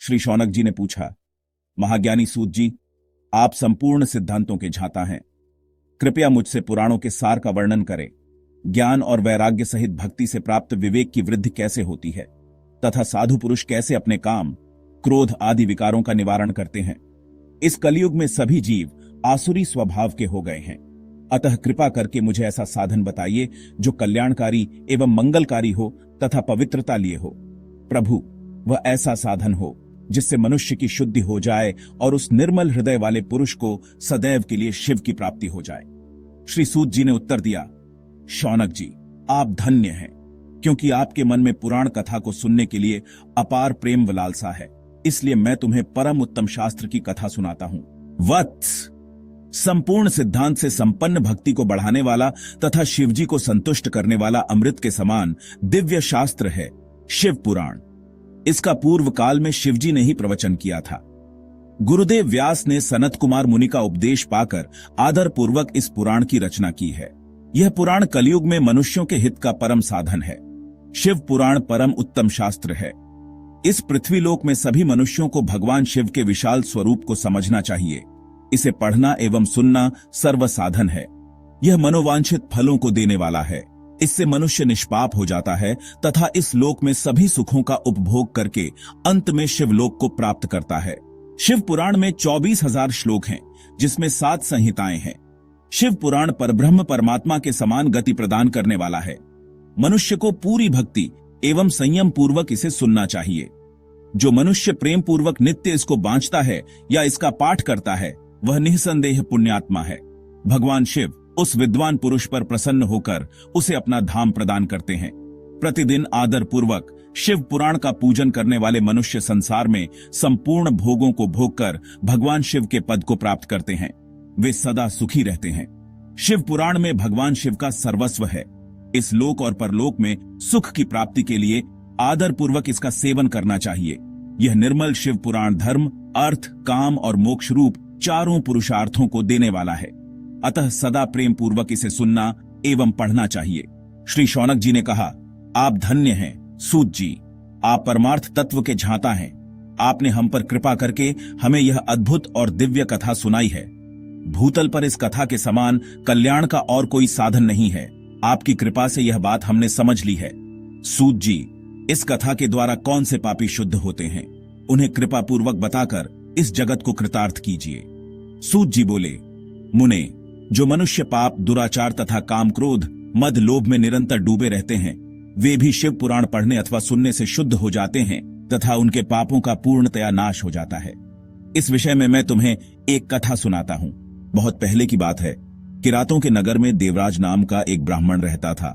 श्री शौनक जी ने पूछा। महाज्ञानी सूत जी, आप संपूर्ण सिद्धांतों के झाता हैं। कृपया मुझसे पुराणों के सार का वर्णन करें। ज्ञान और वैराग्य सहित भक्ति से प्राप्त विवेक की वृद्धि कैसे होती है तथा साधु पुरुष कैसे अपने काम, क्रोध आदि विकारों का निवारण करते हैं। इस कलयुग में सभी जीव आसुरी स्वभाव के हो गए हैं, अतः कृपा करके मुझे ऐसा साधन बताइए जो कल्याणकारी एवं मंगलकारी हो तथा पवित्रता लिए हो। प्रभु, वह ऐसा साधन हो जिससे मनुष्य की शुद्धि हो जाए और उस निर्मल हृदय वाले पुरुष को सदैव के लिए शिव की प्राप्ति हो जाए। श्री सूत जी ने उत्तर दिया, शौनक जी, आप धन्य हैं, क्योंकि आपके मन में पुराण कथा को सुनने के लिए अपार प्रेम व लालसा है। इसलिए मैं तुम्हें परम उत्तम शास्त्र की कथा सुनाता हूं। वत्स, संपूर्ण सिद्धांत से संपन्न भक्ति को बढ़ाने वाला तथा शिवजी को संतुष्ट करने वाला अमृत के समान दिव्य शास्त्र है शिव पुराण। इसका पूर्व काल में शिवजी ने ही प्रवचन किया था। गुरुदेव व्यास ने सनत कुमार मुनि का उपदेश पाकर आदर पूर्वक इस पुराण की रचना की है। यह पुराण कलयुग में मनुष्यों के हित का परम साधन है। शिव पुराण परम उत्तम शास्त्र है। इस पृथ्वीलोक में सभी मनुष्यों को भगवान शिव के विशाल स्वरूप को समझना चाहिए। इसे पढ़ना एवं सुनना सर्व साधन है। यह मनोवांछित फलों को देने वाला है। इससे मनुष्य निष्पाप हो जाता है तथा इस लोक में सभी सुखों का उपभोग करके अंत में शिवलोक को प्राप्त करता है। शिव पुराण में 24,000 श्लोक हैं, जिसमें 7 संहिताएं हैं। शिव पुराण परब्रह्म परमात्मा के समान गति प्रदान करने वाला है। मनुष्य को पूरी भक्ति एवं संयम पूर्वक इसे सुनना चाहिए। जो मनुष्य प्रेम पूर्वक नित्य इसको बांचता है या इसका पाठ करता है, वह निःसंदेह पुण्यात्मा है। भगवान शिव उस विद्वान पुरुष पर प्रसन्न होकर उसे अपना धाम प्रदान करते हैं। प्रतिदिन आदर पूर्वक शिव पुराण का पूजन करने वाले मनुष्य संसार में संपूर्ण भोगों को भोगकर भगवान शिव के पद को प्राप्त करते हैं। वे सदा सुखी रहते हैं। शिव पुराण में भगवान शिव का सर्वस्व है। इस लोक और परलोक में सुख की प्राप्ति के लिए आदर पूर्वक इसका सेवन करना चाहिए। यह निर्मल शिव पुराण धर्म, अर्थ, काम और मोक्ष रूप चारों पुरुषार्थों को देने वाला है। अतः सदा प्रेम पूर्वक इसे सुनना एवं पढ़ना चाहिए। श्री शौनक जी ने कहा, आप धन्य हैं सूत जी, आप परमार्थ तत्व के झांता हैं। आपने हम पर कृपा करके हमें यह अद्भुत और दिव्य कथा सुनाई है। भूतल पर इस कथा के समान कल्याण का और कोई साधन नहीं है। आपकी कृपा से यह बात हमने समझ ली है। सूत जी, इस कथा के द्वारा कौन से पापी शुद्ध होते हैं, उन्हें कृपा पूर्वक बताकर इस जगत को कृतार्थ कीजिए। सूत जी बोले, मुने, जो मनुष्य पाप, दुराचार तथा काम, क्रोध, मद, लोभ में निरंतर डूबे रहते हैं, वे भी शिव पुराण पढ़ने अथवा सुनने से शुद्ध हो जाते हैं तथा उनके पापों का पूर्णतया नाश हो जाता है। इस विषय में मैं तुम्हें एक कथा सुनाता हूं। बहुत पहले की बात है। किरातों के नगर में देवराज नाम का एक ब्राह्मण रहता था।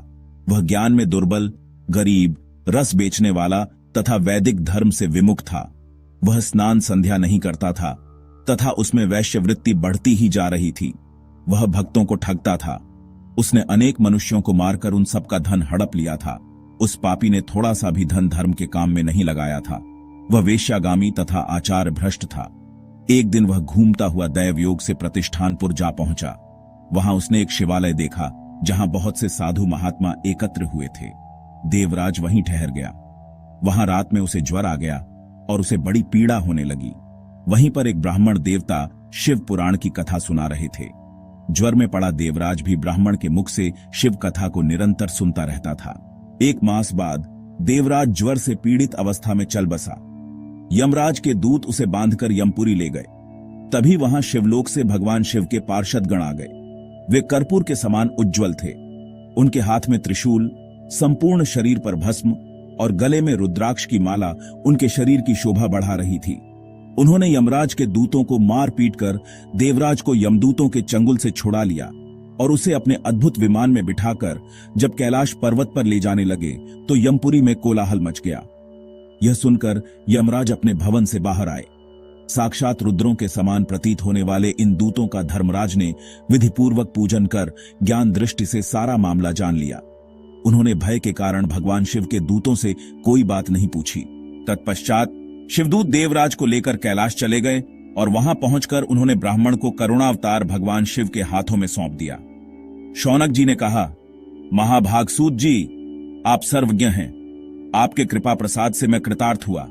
वह ज्ञान में दुर्बल, गरीब, रस बेचने वाला तथा वैदिक धर्म से विमुख था। वह स्नान संध्या नहीं करता था तथा उसमें वैश्यवृत्ति बढ़ती ही जा रही थी। वह भक्तों को ठगता था। उसने अनेक मनुष्यों को मारकर उन सबका धन हड़प लिया था। उस पापी ने थोड़ा सा भी धन धर्म के काम में नहीं लगाया था। वह वेश्यागामी तथा आचार भ्रष्ट था। एक दिन वह घूमता हुआ दैव योग से प्रतिष्ठानपुर जा पहुंचा। वहां उसने एक शिवालय देखा जहां बहुत से साधु महात्मा एकत्र हुए थे। देवराज वहीं ठहर गया। वहां रात में उसे ज्वर आ गया और उसे बड़ी पीड़ा होने लगी। वहीं पर एक ब्राह्मण देवता शिव पुराण की कथा सुना रहे थे। ज्वर में पड़ा देवराज भी ब्राह्मण के मुख से शिव कथा को निरंतर सुनता रहता था। 1 मास बाद देवराज ज्वर से पीड़ित अवस्था में चल बसा। यमराज के दूत उसे बांधकर यमपुरी ले गए। तभी वहां शिवलोक से भगवान शिव के पार्षद गण आ गए। वे कर्पूर के समान उज्ज्वल थे। उनके हाथ में त्रिशूल, संपूर्ण शरीर पर भस्म और गले में रुद्राक्ष की माला उनके शरीर की शोभा बढ़ा रही थी। उन्होंने यमराज के दूतों को मार पीट कर देवराज को यमदूतों के चंगुल से छुड़ा लिया और उसे अपने अद्भुत विमान में बिठाकर जब कैलाश पर्वत पर ले जाने लगे तो यमपुरी में कोलाहल मच गया। यह सुनकर यमराज अपने भवन से बाहर आए। साक्षात रुद्रों के समान प्रतीत होने वाले इन दूतों का धर्मराज ने विधिपूर्वक पूजन कर ज्ञान दृष्टि से सारा मामला जान लिया। उन्होंने भय के कारण भगवान शिव के दूतों से कोई बात नहीं पूछी। तत्पश्चात शिवदूत देवराज को लेकर कैलाश चले गए और वहां पहुंचकर उन्होंने ब्राह्मण को करुणावतार भगवान शिव के हाथों में सौंप दिया। शौनक जी ने कहा, महाभाग सूत जी, आप सर्वज्ञ हैं। आपके कृपा प्रसाद से मैं कृतार्थ हुआ।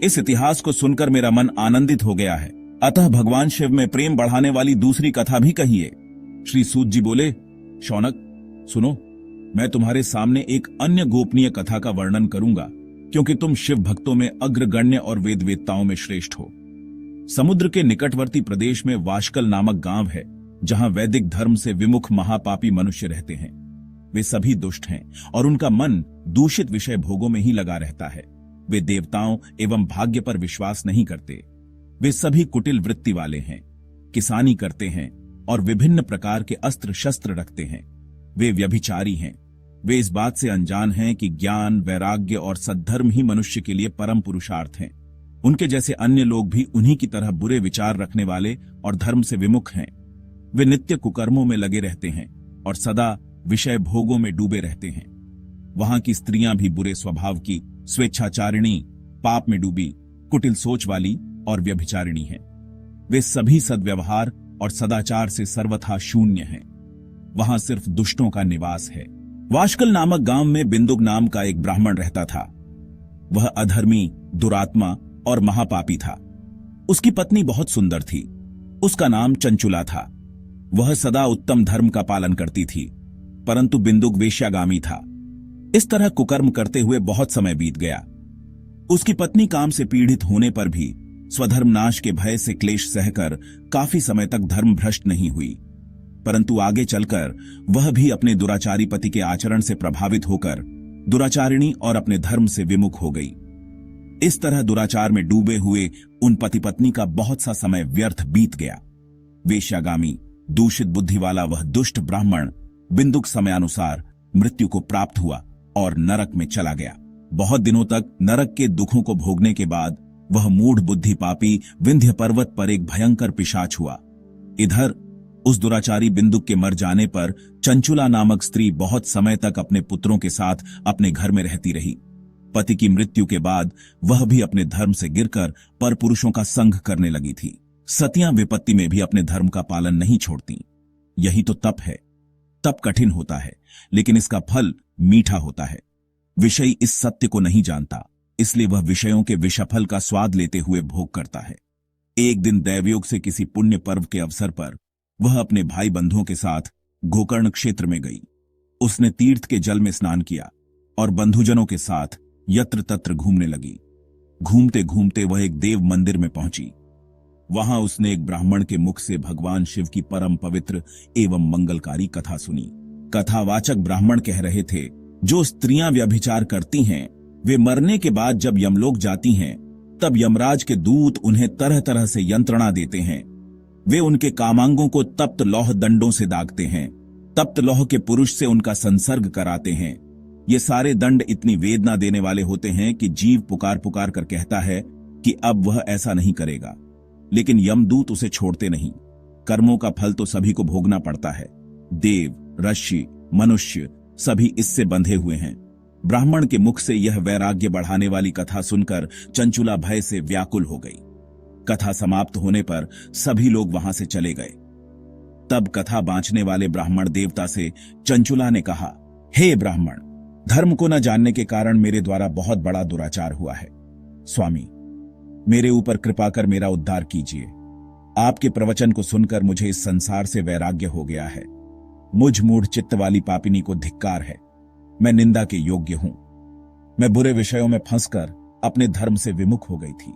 इस इतिहास को सुनकर मेरा मन आनंदित हो गया है। अतः भगवान शिव में प्रेम बढ़ाने वाली दूसरी कथा भी कहिए। श्री सूत जी बोले, शौनक सुनो, मैं तुम्हारे सामने एक अन्य गोपनीय कथा का वर्णन करूंगा, क्योंकि तुम शिव भक्तों में अग्रगण्य और वेदवेत्ताओं में श्रेष्ठ हो। समुद्र के निकटवर्ती प्रदेश में वाशकल नामक गांव है, जहां वैदिक धर्म से विमुख महापापी मनुष्य रहते हैं। वे सभी दुष्ट हैं और उनका मन दूषित विषय भोगों में ही लगा रहता है। वे देवताओं एवं भाग्य पर विश्वास नहीं करते। वे सभी कुटिल वृत्ति वाले हैं, किसानी करते हैं और विभिन्न प्रकार के अस्त्र शस्त्र रखते हैं। वे व्यभिचारी हैं। वे इस बात से अनजान हैं कि ज्ञान, वैराग्य और सद्धर्म ही मनुष्य के लिए परम पुरुषार्थ हैं। उनके जैसे अन्य लोग भी उन्हीं की तरह बुरे विचार रखने वाले और धर्म से विमुख हैं। वे नित्य कुकर्मों में लगे रहते हैं और सदा विषय भोगों में डूबे रहते हैं। वहां की स्त्रियां भी बुरे स्वभाव की, स्वेच्छाचारिणी, पाप में डूबी, कुटिल सोच वाली और व्यभिचारिणी हैं। वे सभी सद्व्यवहार और सदाचार से सर्वथा शून्य हैं। वहां सिर्फ दुष्टों का निवास है। वाशकल नामक गांव में बिंदुक नाम का एक ब्राह्मण रहता था। वह अधर्मी, दुरात्मा और महापापी था। उसकी पत्नी बहुत सुंदर थी। उसका नाम चंचुला था। वह सदा उत्तम धर्म का पालन करती थी, परंतु बिंदुक वेश्यागामी था। इस तरह कुकर्म करते हुए बहुत समय बीत गया। उसकी पत्नी काम से पीड़ित होने पर भी स्वधर्म नाश के भय से क्लेश सहकर काफी समय तक धर्म भ्रष्ट नहीं हुई, परंतु आगे चलकर वह भी अपने दुराचारी पति के आचरण से प्रभावित होकर दुराचारिणी और अपने धर्म से विमुख हो गई। इस तरह दुराचार में डूबे हुए उन पति पत्नी का बहुत सा समय व्यर्थ बीत गया। वेश्यागामी, दूषित बुद्धि वाला वह दुष्ट ब्राह्मण बिंदुक समयानुसार मृत्यु को प्राप्त हुआ और नरक में चला गया। बहुत दिनों तक नरक के दुखों को भोगने के बाद वह मूढ़ बुद्धि पापी विंध्य पर्वत पर एक भयंकर पिशाच हुआ। इधर उस दुराचारी बिंदुक के मर जाने पर चंचुला नामक स्त्री बहुत समय तक अपने पुत्रों के साथ अपने घर में रहती रही। पति की मृत्यु के बाद वह भी अपने धर्म से गिरकर परपुरुषों का संग करने लगी थी। सतियां विपत्ति में भी अपने धर्म का पालन नहीं छोड़ती। यही तो तप है। तप कठिन होता है, लेकिन इसका फल मीठा होता है। विषयी इस सत्य को नहीं जानता, इसलिए वह विषयों के विषफल का स्वाद लेते हुए भोग करता है। एक दिन दैवयोग से किसी पुण्य पर्व के अवसर पर वह अपने भाई बंधुओं के साथ गोकर्ण क्षेत्र में गई। उसने तीर्थ के जल में स्नान किया और बंधुजनों के साथ यत्र तत्र घूमने लगी। घूमते घूमते वह एक देव मंदिर में पहुंची। वहां उसने एक ब्राह्मण के मुख से भगवान शिव की परम पवित्र एवं मंगलकारी कथा सुनी। कथावाचक ब्राह्मण कह रहे थे, जो स्त्रियां व्यभिचार करती हैं, वे मरने के बाद जब यमलोक जाती हैं, तब यमराज के दूत उन्हें तरह तरह से यंत्रणा देते हैं। वे उनके कामांगों को तप्त लौह दंडों से दागते हैं। तप्त लौह के पुरुष से उनका संसर्ग कराते हैं। ये सारे दंड इतनी वेदना देने वाले होते हैं कि जीव पुकार पुकार कर कहता है कि अब वह ऐसा नहीं करेगा, लेकिन यमदूत उसे छोड़ते नहीं। कर्मों का फल तो सभी को भोगना पड़ता है। देव, ऋषि, मनुष्य सभी इससे बंधे हुए हैं। ब्राह्मण के मुख से यह वैराग्य बढ़ाने वाली कथा सुनकर चंचुला भय से व्याकुल हो गई। कथा समाप्त होने पर सभी लोग वहां से चले गए। तब कथा बांचने वाले ब्राह्मण देवता से चंचुला ने कहा, हे ब्राह्मण, धर्म को न जानने के कारण मेरे द्वारा बहुत बड़ा दुराचार हुआ है। स्वामी, मेरे ऊपर कृपा कर मेरा उद्धार कीजिए। आपके प्रवचन को सुनकर मुझे इस संसार से वैराग्य हो गया है। मुझ मूढ़ चित्त वाली पापिनी को धिक्कार है। मैं निंदा के योग्य हूं। मैं बुरे विषयों में फंसकर अपने धर्म से विमुख हो गई थी।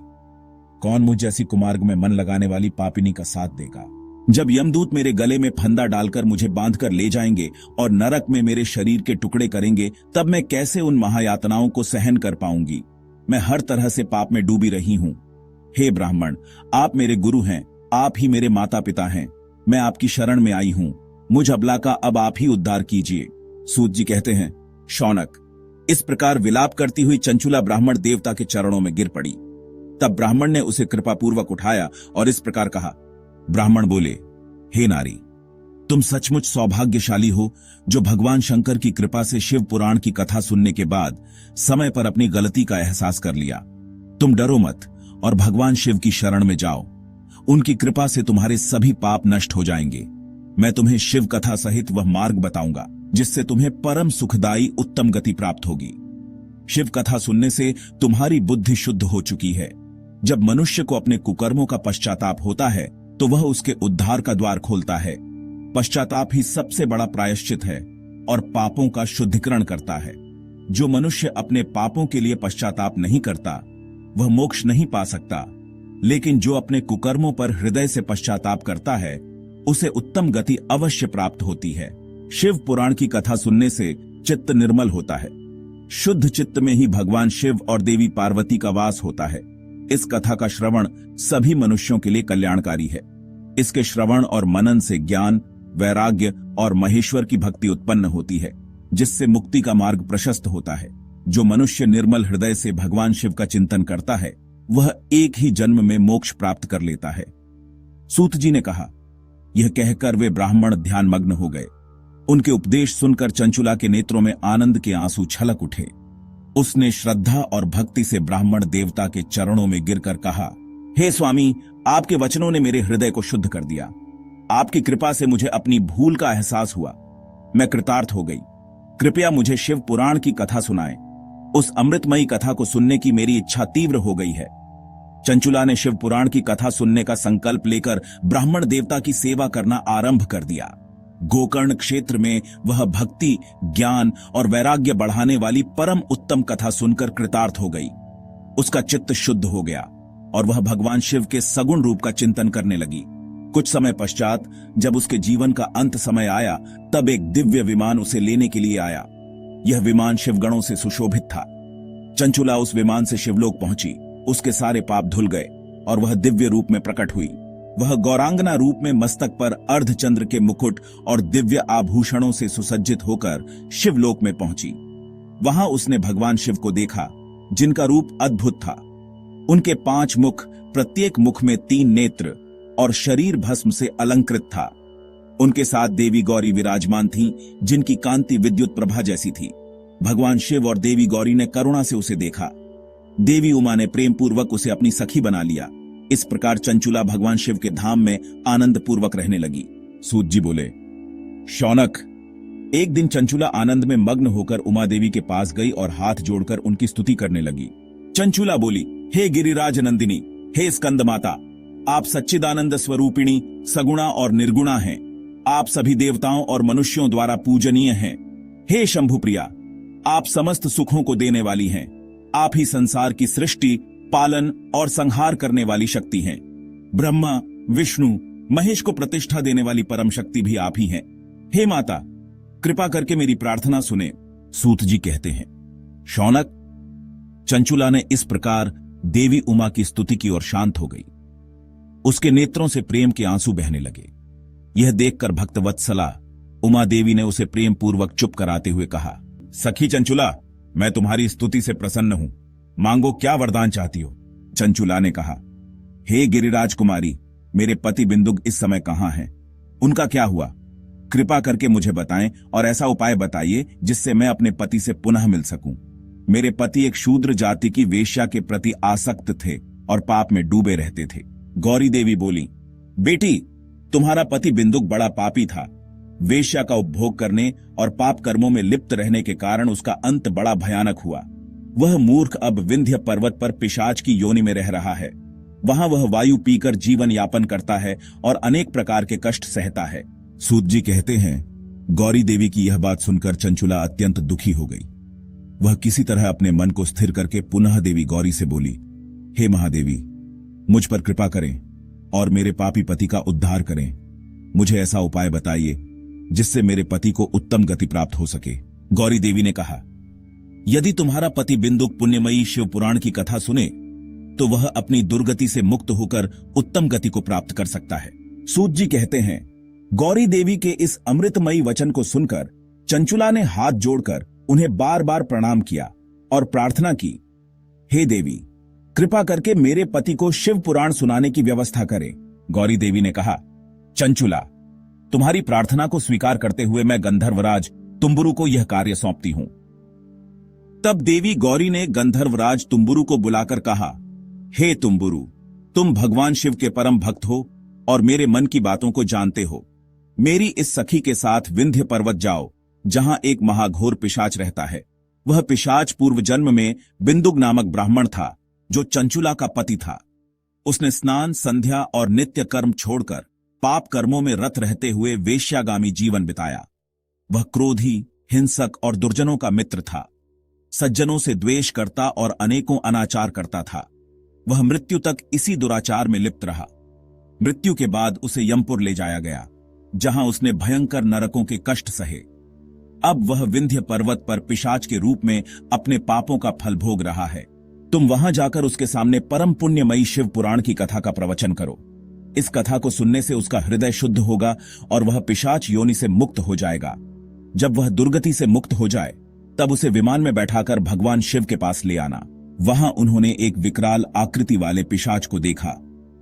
कौन मुझ जैसी कुमार्ग में मन लगाने वाली पापिनी का साथ देगा? जब यमदूत मेरे गले में फंदा डालकर मुझे बांधकर ले जाएंगे और नरक में मेरे शरीर के टुकड़े करेंगे, तब मैं कैसे उन महायातनाओं को सहन कर पाऊंगी? मैं हर तरह से पाप में डूबी रही हूं। हे ब्राह्मण, आप मेरे गुरु हैं, आप ही मेरे माता पिता हैं। मैं आपकी शरण में आई हूं। मुझ अबला का अब आप ही उद्धार कीजिए। सूत जी कहते हैं, शौनक, इस प्रकार विलाप करती हुई चंचुला ब्राह्मण देवता के चरणों में गिर पड़ी। तब ब्राह्मण ने उसे कृपापूर्वक उठाया और इस प्रकार कहा। ब्राह्मण बोले, हे नारी, तुम सचमुच सौभाग्यशाली हो जो भगवान शंकर की कृपा से शिव पुराण की कथा सुनने के बाद समय पर अपनी गलती का एहसास कर लिया। तुम डरो मत और भगवान शिव की शरण में जाओ। उनकी कृपा से तुम्हारे सभी पाप नष्ट हो जाएंगे। मैं तुम्हें शिव कथा सहित वह मार्ग बताऊंगा जिससे तुम्हें परम सुखदायी उत्तम गति प्राप्त होगी। शिव कथा सुनने से तुम्हारी बुद्धि शुद्ध हो चुकी है। जब मनुष्य को अपने कुकर्मों का पश्चाताप होता है तो वह उसके उद्धार का द्वार खोलता है। पश्चाताप ही सबसे बड़ा प्रायश्चित है और पापों का शुद्धिकरण करता है। जो मनुष्य अपने पापों के लिए पश्चाताप नहीं करता वह मोक्ष नहीं पा सकता, लेकिन जो अपने कुकर्मों पर हृदय से पश्चाताप करता है उसे उत्तम गति अवश्य प्राप्त होती है। शिव पुराण की कथा सुनने से चित्त निर्मल होता है। शुद्ध चित्त में ही भगवान शिव और देवी पार्वती का वास होता है। इस कथा का श्रवण सभी मनुष्यों के लिए कल्याणकारी है। इसके श्रवण और मनन से ज्ञान, वैराग्य और महेश्वर की भक्ति उत्पन्न होती है, जिससे मुक्ति का मार्ग प्रशस्त होता है। जो मनुष्य निर्मल हृदय से भगवान शिव का चिंतन करता है वह एक ही जन्म में मोक्ष प्राप्त कर लेता है। सूत जी ने कहा। यह कहकर वे ब्राह्मण ध्यानमग्न हो गए। उनके उपदेश सुनकर चंचुला के नेत्रों में आनंद के आंसू छलक उठे। उसने श्रद्धा और भक्ति से ब्राह्मण देवता के चरणों में गिरकर कहा, हे स्वामी, आपके वचनों ने मेरे हृदय को शुद्ध कर दिया। आपकी कृपा से मुझे अपनी भूल का एहसास हुआ। मैं कृतार्थ हो गई। कृपया मुझे शिव पुराण की कथा सुनाएं। उस अमृतमयी कथा को सुनने की मेरी इच्छा तीव्र हो गई है। चंचुला ने शिव पुराण की कथा सुनने का संकल्प लेकर ब्राह्मण देवता की सेवा करना आरंभ कर दिया। गोकर्ण क्षेत्र में वह भक्ति, ज्ञान और वैराग्य बढ़ाने वाली परम उत्तम कथा सुनकर कृतार्थ हो गई। उसका चित्त शुद्ध हो गया और वह भगवान शिव के सगुण रूप का चिंतन करने लगी। कुछ समय पश्चात जब उसके जीवन का अंत समय आया तब एक दिव्य विमान उसे लेने के लिए आया। यह विमान शिवगणों से सुशोभित था। चंचुला उस विमान से शिवलोक पहुंची। उसके सारे पाप धुल गए और वह दिव्य रूप में प्रकट हुई। वह गौरांगना रूप में मस्तक पर अर्धचंद्र के मुकुट और दिव्य आभूषणों से सुसज्जित होकर शिवलोक में पहुंची। वहां उसने भगवान शिव को देखा, जिनका रूप अद्भुत था। उनके 5 मुख, प्रत्येक मुख में 3 नेत्र और शरीर भस्म से अलंकृत था। उनके साथ देवी गौरी विराजमान थीं, जिनकी कांति विद्युत प्रभा जैसी थी। भगवान शिव और देवी गौरी ने करुणा से उसे देखा। देवी उमा ने प्रेम पूर्वक उसे अपनी सखी बना लिया। इस प्रकार चंचुला भगवान शिव के धाम में आनंद पूर्वक रहने लगी। सूत जी बोले, शौनक, एक दिन चंचुला आनंद में मग्न होकर उमा देवी के पास गई और हाथ जोड़कर उनकी स्तुति करने लगी। चंचुला बोली, हे गिरिराज नंदिनी, हे स्कंद माता, आप सच्चिदानंद स्वरूपिणी, सगुणा और निर्गुणा हैं। आप सभी देवताओं और मनुष्यों द्वारा पूजनीय हैं। हे शंभु प्रिया, आप समस्त सुखों को देने वाली हैं। आप ही संसार की सृष्टि, पालन और संहार करने वाली शक्ति हैं। ब्रह्मा, विष्णु, महेश को प्रतिष्ठा देने वाली परम शक्ति भी आप ही हैं। हे माता, कृपा करके मेरी प्रार्थना सुने। सूत जी कहते हैं, शौनक, चंचुला ने इस प्रकार देवी उमा की स्तुति की ओर शांत हो गई। उसके नेत्रों से प्रेम के आंसू बहने लगे। यह देखकर भक्त वत्सला उमा देवी ने उसे प्रेम पूर्वक चुप कराते हुए कहा, सखी चंचुला, मैं तुम्हारी स्तुति से प्रसन्न हूं। मांगो, क्या वरदान चाहती हो? चंचुला ने कहा, हे गिरिराज कुमारी, मेरे पति बिंदुक इस समय कहां हैं? उनका क्या हुआ? कृपा करके मुझे बताएं और ऐसा उपाय बताइए जिससे मैं अपने पति से पुनः मिल सकूं। मेरे पति एक शूद्र जाति की वेश्या के प्रति आसक्त थे और पाप में डूबे रहते थे। गौरी देवी बोली, बेटी, तुम्हारा पति बिंदुक बड़ा पापी था। वेश्या का उपभोग करने और पाप कर्मों में लिप्त रहने के कारण उसका अंत बड़ा भयानक हुआ। वह मूर्ख अब विंध्य पर्वत पर पिशाच की योनि में रह रहा है। वहां वह वायु पीकर जीवन यापन करता है और अनेक प्रकार के कष्ट सहता है। सूत जी कहते हैं, गौरी देवी की यह बात सुनकर चंचुला अत्यंत दुखी हो गई। वह किसी तरह अपने मन को स्थिर करके पुनः देवी गौरी से बोली, हे महादेवी, मुझ पर कृपा करें और मेरे पापी पति का उद्धार करें। मुझे ऐसा उपाय बताइए जिससे मेरे पति को उत्तम गति प्राप्त हो सके। गौरी देवी ने कहा, यदि तुम्हारा पति बिंदुक पुण्यमयी शिव पुराण की कथा सुने तो वह अपनी दुर्गति से मुक्त होकर उत्तम गति को प्राप्त कर सकता है। सूत जी कहते हैं, गौरी देवी के इस अमृतमयी वचन को सुनकर चंचुला ने हाथ जोड़कर उन्हें बार बार प्रणाम किया और प्रार्थना की, हे देवी, कृपा करके मेरे पति को शिव पुराण सुनाने की व्यवस्था करें। गौरी देवी ने कहा, चंचुला, तुम्हारी प्रार्थना को स्वीकार करते हुए मैं गंधर्वराज तुम्बुरु को यह कार्य सौंपती हूं। तब देवी गौरी ने गंधर्वराज तुम्बुरु को बुलाकर कहा, हे तुम्बुरु, तुम भगवान शिव के परम भक्त हो और मेरे मन की बातों को जानते हो। मेरी इस सखी के साथ विंध्य पर्वत जाओ, जहां एक महाघोर पिशाच रहता है। वह पिशाच पूर्व जन्म में बिंदुक नामक ब्राह्मण था, जो चंचुला का पति था। उसने स्नान, संध्या और नित्य कर्म छोड़कर पाप कर्मों में रत रहते हुए वेश्यागामी जीवन बिताया। वह क्रोधी, हिंसक और दुर्जनों का मित्र था। सज्जनों से द्वेष करता और अनेकों अनाचार करता था। वह मृत्यु तक इसी दुराचार में लिप्त रहा। मृत्यु के बाद उसे यमपुर ले जाया गया, जहां उसने भयंकर नरकों के कष्ट सहे। अब वह विंध्य पर्वत पर पिशाच के रूप में अपने पापों का फल भोग रहा है। तुम वहां जाकर उसके सामने परम पुण्यमयी शिव पुराण की कथा का प्रवचन करो। इस कथा को सुनने से उसका हृदय शुद्ध होगा और वह पिशाच योनि से मुक्त हो जाएगा। जब वह दुर्गति से मुक्त हो जाए, तब उसे विमान में बैठाकर भगवान शिव के पास ले आना। वहां उन्होंने एक विकराल आकृति वाले पिशाच को देखा।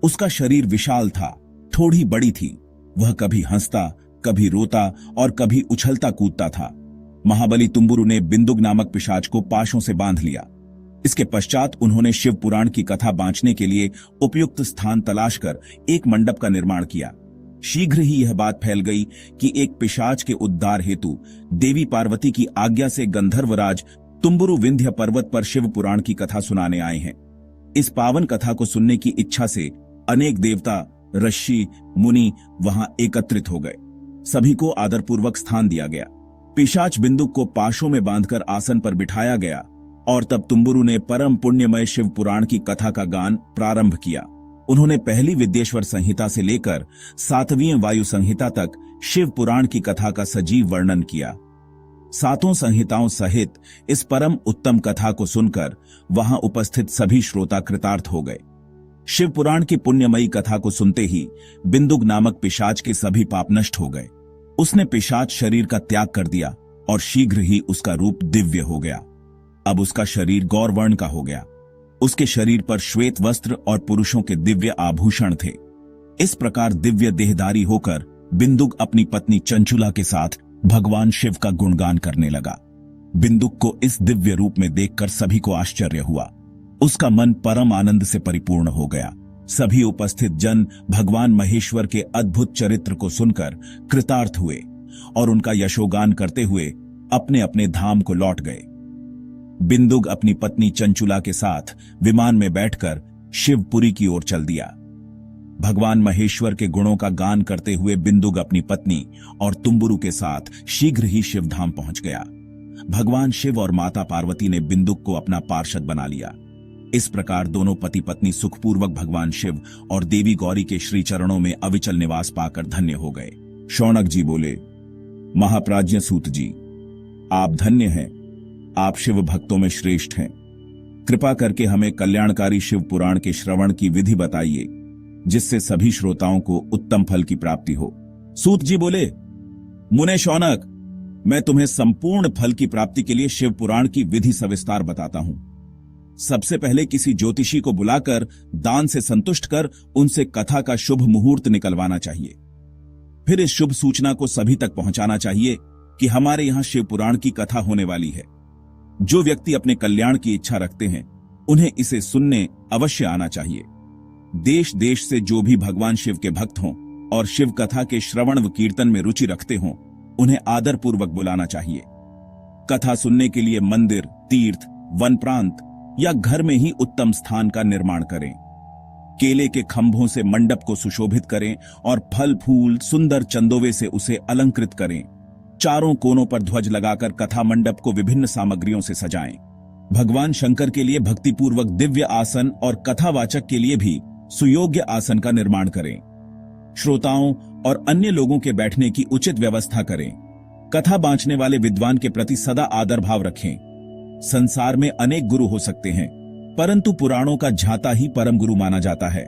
उसका शरीर विशाल था, थोड़ी बड़ी थी। वह कभी हंसता, कभी रोता और कभी उछलता कूदता था। महाबली तुम्बुरु ने बिंदुक नामक पिशाच को पाशों से बांध लिया। इसके पश्चात उन्होंने शिव पुराण की कथा बांचने के लिए उपयुक्त स्थान तलाश कर एक मंडप का निर्माण किया। शीघ्र ही यह बात फैल गई कि एक पिशाच के उद्धार हेतु देवी पार्वती की आज्ञा से गंधर्वराज तुम्बुरु विंध्य पर्वत पर शिव पुराण की कथा सुनाने आए हैं। इस पावन कथा को सुनने की इच्छा से अनेक देवता, ऋषि, मुनि वहां एकत्रित हो गए। सभी को आदरपूर्वक स्थान दिया गया। पिशाच बिंदुक को पाशों में बांधकर आसन पर बिठाया गया और तब तुम्बुरु ने परम पुण्यमय शिव पुराण की कथा का गान प्रारंभ किया। उन्होंने पहली विद्येश्वर संहिता से लेकर 7वीं वायु संहिता तक शिव पुराण की कथा का सजीव वर्णन किया। 7 संहिताओं सहित इस परम उत्तम कथा को सुनकर वहां उपस्थित सभी श्रोता कृतार्थ हो गए। शिव पुराण की पुण्यमयी कथा को सुनते ही बिंदुक नामक पिशाच के सभी पाप नष्ट हो गए। उसने पिशाच शरीर का त्याग कर दिया और शीघ्र ही उसका रूप दिव्य हो गया। अब उसका शरीर गौरवर्ण का हो गया। उसके शरीर पर श्वेत वस्त्र और पुरुषों के दिव्य आभूषण थे। इस प्रकार दिव्य देहधारी होकर बिंदुक अपनी पत्नी चंचुला के साथ भगवान शिव का गुणगान करने लगा। बिंदुक को इस दिव्य रूप में देखकर सभी को आश्चर्य हुआ। उसका मन परम आनंद से परिपूर्ण हो गया। सभी उपस्थित जन भगवान महेश्वर के अद्भुत चरित्र को सुनकर कृतार्थ हुए और उनका यशोगान करते हुए अपने अपने धाम को लौट गए। बिंदुक अपनी पत्नी चंचुला के साथ विमान में बैठकर शिवपुरी की ओर चल दिया। भगवान महेश्वर के गुणों का गान करते हुए बिंदुक अपनी पत्नी और तुम्बुरु के साथ शीघ्र ही शिवधाम पहुंच गया। भगवान शिव और माता पार्वती ने बिंदुक को अपना पार्षद बना लिया। इस प्रकार दोनों पति पत्नी सुखपूर्वक भगवान शिव और देवी गौरी के श्री चरणों में अविचल निवास पाकर धन्य हो गए। शौनक जी बोले, महाप्राज्ञ सूत जी, आप धन्य हैं। आप शिव भक्तों में श्रेष्ठ हैं। कृपा करके हमें कल्याणकारी शिव पुराण के श्रवण की विधि बताइए, जिससे सभी श्रोताओं को उत्तम फल की प्राप्ति हो। सूत जी बोले, मुने शौनक, मैं तुम्हें संपूर्ण फल की प्राप्ति के लिए शिव पुराण की विधि सविस्तार बताता हूं। सबसे पहले किसी ज्योतिषी को बुलाकर दान से संतुष्ट कर उनसे कथा का शुभ मुहूर्त निकलवाना चाहिए। फिर इस शुभ सूचना को सभी तक पहुंचाना चाहिए कि हमारे यहां शिव पुराण की कथा होने वाली है। जो व्यक्ति अपने कल्याण की इच्छा रखते हैं, उन्हें इसे सुनने अवश्य आना चाहिए। देश देश से जो भी भगवान शिव के भक्त हों और शिव कथा के श्रवण व कीर्तन में रुचि रखते हों, उन्हें आदरपूर्वक बुलाना चाहिए। कथा सुनने के लिए मंदिर, तीर्थ, वन प्रांत या घर में ही उत्तम स्थान का निर्माण करें। केले के खंभों से मंडप को सुशोभित करें और फल फूल सुंदर चंदोवे से उसे अलंकृत करें। चारों कोनों पर ध्वज लगाकर कथा मंडप को विभिन्न सामग्रियों से सजाएं। भगवान शंकर के लिए भक्तिपूर्वक दिव्य आसन और कथावाचक के लिए भी सुयोग्य आसन का निर्माण करें। श्रोताओं और अन्य लोगों के बैठने की उचित व्यवस्था करें। कथा बांचने वाले विद्वान के प्रति सदा आदर भाव रखें। संसार में अनेक गुरु हो सकते हैं, परंतु पुराणों का झाता ही परम गुरु माना जाता है।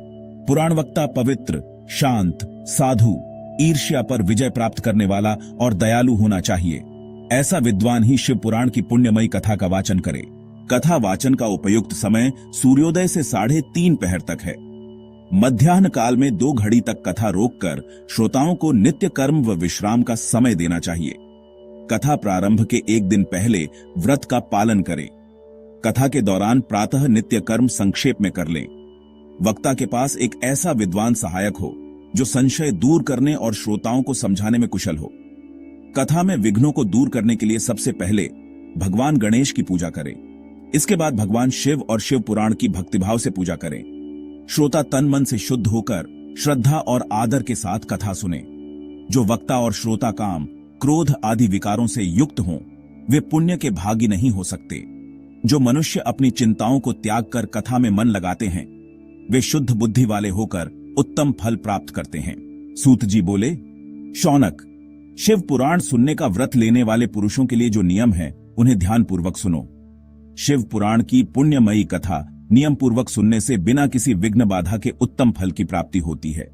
पुराण वक्ता पवित्र, शांत, साधु, ईर्ष्या पर विजय प्राप्त करने वाला और दयालु होना चाहिए। ऐसा विद्वान ही शिव पुराण की पुण्यमयी कथा का वाचन करे। कथा वाचन का उपयुक्त समय सूर्योदय से 3:30 पहर तक है। मध्याह्न काल में 2 घड़ी तक कथा रोककर श्रोताओं को नित्य कर्म व विश्राम का समय देना चाहिए। कथा प्रारंभ के 1 दिन पहले व्रत का पालन करें। कथा के दौरान प्रातः नित्य कर्म संक्षेप में कर लें। वक्ता के पास एक ऐसा विद्वान सहायक हो जो संशय दूर करने और श्रोताओं को समझाने में कुशल हो। कथा में विघ्नों को दूर करने के लिए सबसे पहले भगवान गणेश की पूजा करें। इसके बाद भगवान शिव और शिव पुराण की भक्तिभाव से पूजा करें। श्रोता तन मन से शुद्ध होकर श्रद्धा और आदर के साथ कथा सुने। जो वक्ता और श्रोता काम, क्रोध आदि विकारों से युक्त हों, वे पुण्य के भागी नहीं हो सकते। जो मनुष्य अपनी चिंताओं को त्याग कर कथा में मन लगाते हैं, वे शुद्ध बुद्धि वाले होकर उत्तम फल प्राप्त करते हैं। सूत जी बोले, शौनक, शिव पुराण सुनने का व्रत लेने वाले पुरुषों के लिए जो नियम है, उन्हें ध्यानपूर्वक सुनो। शिव पुराण की पुण्यमयी कथा नियम पूर्वक सुनने से बिना किसी विघ्न बाधा के उत्तम फल की प्राप्ति होती है।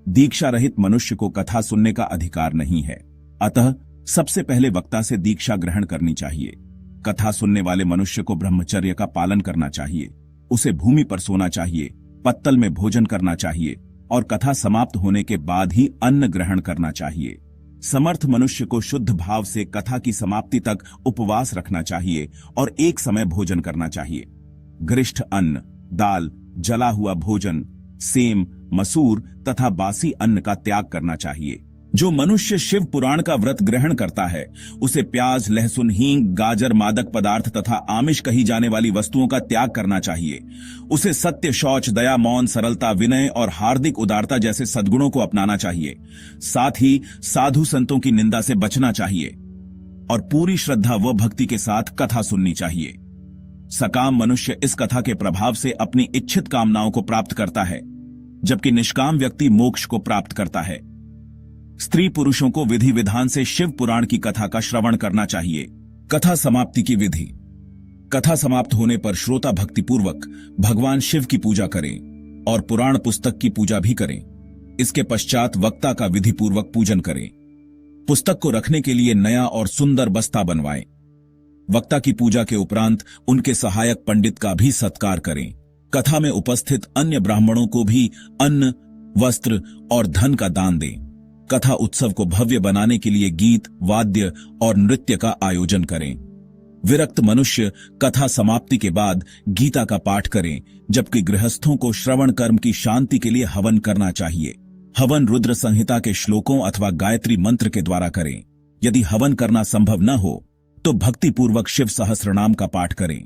दीक्षा रहित मनुष्य को कथा सुनने का अधिकार नहीं है। अतः सबसे पहले वक्ता से दीक्षा ग्रहण करनी चाहिए। कथा सुनने वाले मनुष्य को ब्रह्मचर्य का पालन करना चाहिए। उसे भूमि पर सोना चाहिए, पत्तल में भोजन करना चाहिए और कथा समाप्त होने के बाद ही अन्न ग्रहण करना चाहिए। समर्थ मनुष्य को शुद्ध भाव से कथा की समाप्ति तक उपवास रखना चाहिए और एक समय भोजन करना चाहिए। गरिष्ठ अन्न, दाल, जला हुआ भोजन, सेम, मसूर तथा बासी अन्न का त्याग करना चाहिए। जो मनुष्य शिव पुराण का व्रत ग्रहण करता है, उसे प्याज, लहसुन, हींग, गाजर, मादक पदार्थ तथा आमिष कही जाने वाली वस्तुओं का त्याग करना चाहिए। उसे सत्य, शौच, दया, मौन, सरलता, विनय और हार्दिक उदारता जैसे सद्गुणों को अपनाना चाहिए। साथ ही साधु संतों की निंदा से बचना चाहिए और पूरी श्रद्धा व भक्ति के साथ कथा सुननी चाहिए। सकाम मनुष्य इस कथा के प्रभाव से अपनी इच्छित कामनाओं को प्राप्त करता है, जबकि निष्काम व्यक्ति मोक्ष को प्राप्त करता है। स्त्री पुरुषों को विधि विधान से शिव पुराण की कथा का श्रवण करना चाहिए। कथा समाप्ति की विधि। कथा समाप्त होने पर श्रोता भक्तिपूर्वक भगवान शिव की पूजा करें और पुराण पुस्तक की पूजा भी करें। इसके पश्चात वक्ता का विधि पूर्वक पूजन करें। पुस्तक को रखने के लिए नया और सुंदर बस्ता बनवाएं। वक्ता की पूजा के उपरांत उनके सहायक पंडित का भी सत्कार करें। कथा में उपस्थित अन्य ब्राह्मणों को भी अन्न, वस्त्र और धन का दान दें। कथा उत्सव को भव्य बनाने के लिए गीत, वाद्य और नृत्य का आयोजन करें। विरक्त मनुष्य कथा समाप्ति के बाद गीता का पाठ करें, जबकि गृहस्थों को श्रवण कर्म की शांति के लिए हवन करना चाहिए। हवन रुद्र संहिता के श्लोकों अथवा गायत्री मंत्र के द्वारा करें। यदि हवन करना संभव न हो तो भक्तिपूर्वक शिव सहस्रनाम का पाठ करें।